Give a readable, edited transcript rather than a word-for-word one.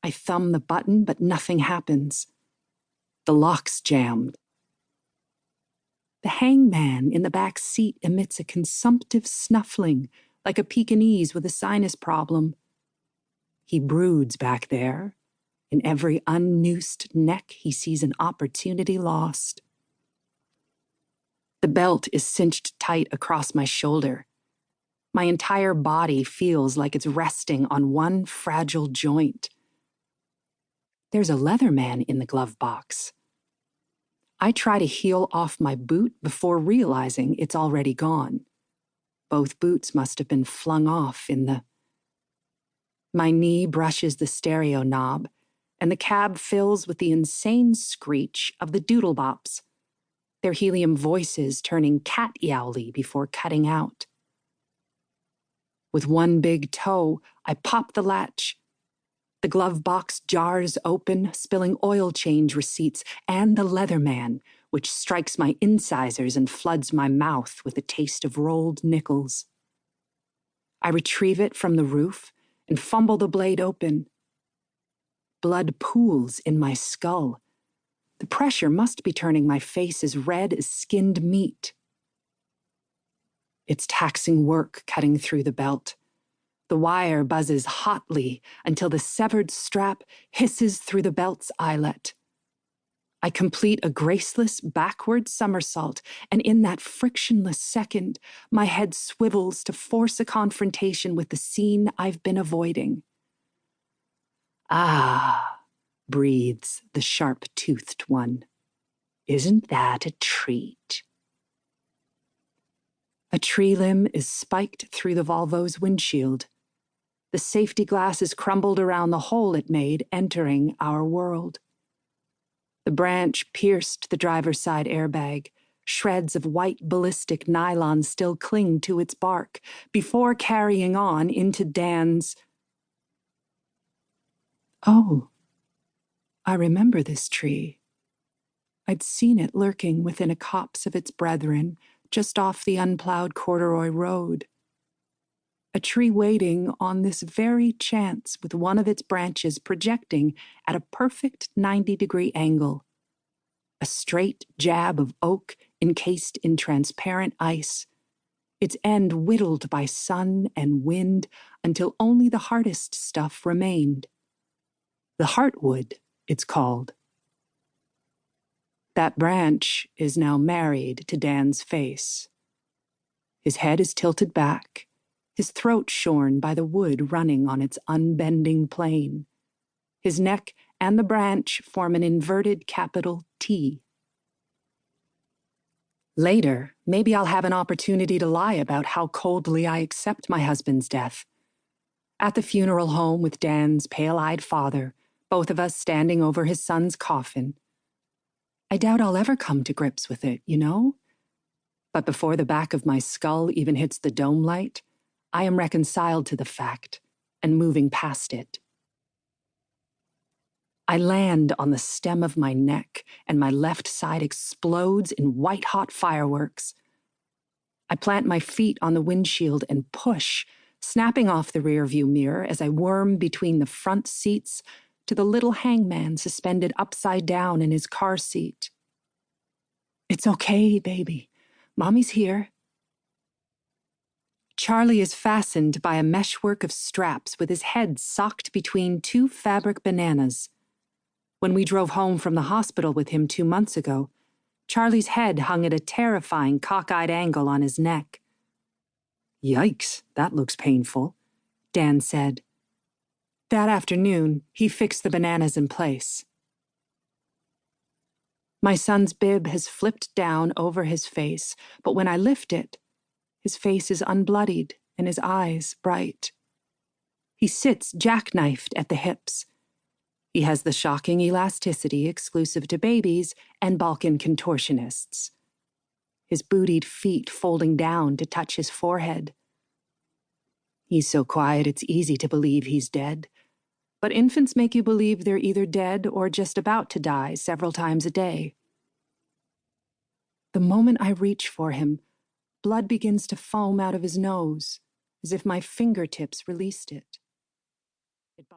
I thumb the button, but nothing happens. The lock's jammed. The hangman in the back seat emits a consumptive snuffling, like a Pekingese with a sinus problem. He broods back there. In every unnoosed neck, he sees an opportunity lost. The belt is cinched tight across my shoulder. My entire body feels like it's resting on one fragile joint. There's a Leatherman in the glove box. I try to heel off my boot before realizing it's already gone. Both boots must have been flung off in the... My knee brushes the stereo knob, and the cab fills with the insane screech of the doodlebops, their helium voices turning cat-yowly before cutting out. With one big toe, I pop the latch. The glove box jars open, spilling oil change receipts and the Leatherman, which strikes my incisors and floods my mouth with a taste of rolled nickels. I retrieve it from the roof and fumble the blade open. Blood pools in my skull. The pressure must be turning my face as red as skinned meat. It's taxing work cutting through the belt. The wire buzzes hotly until the severed strap hisses through the belt's eyelet. I complete a graceless backward somersault, and in that frictionless second, my head swivels to force a confrontation with the scene I've been avoiding. "Ah," breathes the sharp-toothed one. "Isn't that a treat?" A tree limb is spiked through the Volvo's windshield. The safety glass is crumbled around the hole it made entering our world. The branch pierced the driver's side airbag. Shreds of white ballistic nylon still cling to its bark before carrying on into Dan's... Oh, I remember this tree. I'd seen it lurking within a copse of its brethren, just off the unplowed corduroy road. A tree waiting on this very chance with one of its branches projecting at a perfect 90-degree angle. A straight jab of oak encased in transparent ice, its end whittled by sun and wind until only the hardest stuff remained. The heartwood, it's called. That branch is now married to Dan's face. His head is tilted back, his throat shorn by the wood running on its unbending plane. His neck and the branch form an inverted capital T. Later, maybe I'll have an opportunity to lie about how coldly I accept my husband's death. At the funeral home with Dan's pale-eyed father, both of us standing over his son's coffin. I doubt I'll ever come to grips with it, you know? But before the back of my skull even hits the dome light, I am reconciled to the fact and moving past it. I land on the stem of my neck, and my left side explodes in white-hot fireworks. I plant my feet on the windshield and push, snapping off the rearview mirror as I worm between the front seats to the little hangman suspended upside down in his car seat. "It's okay, baby. Mommy's here." Charlie is fastened by a meshwork of straps with his head socked between two fabric bananas. When we drove home from the hospital with him 2 months ago, Charlie's head hung at a terrifying cockeyed angle on his neck. "Yikes, that looks painful," Dan said. That afternoon, he fixed the bananas in place. My son's bib has flipped down over his face, but when I lift it, his face is unbloodied and his eyes bright. He sits jackknifed at the hips. He has the shocking elasticity exclusive to babies and Balkan contortionists. His bootied feet folding down to touch his forehead. He's so quiet it's easy to believe he's dead. But infants make you believe they're either dead or just about to die several times a day. The moment I reach for him, blood begins to foam out of his nose, as if my fingertips released it. It bubbles.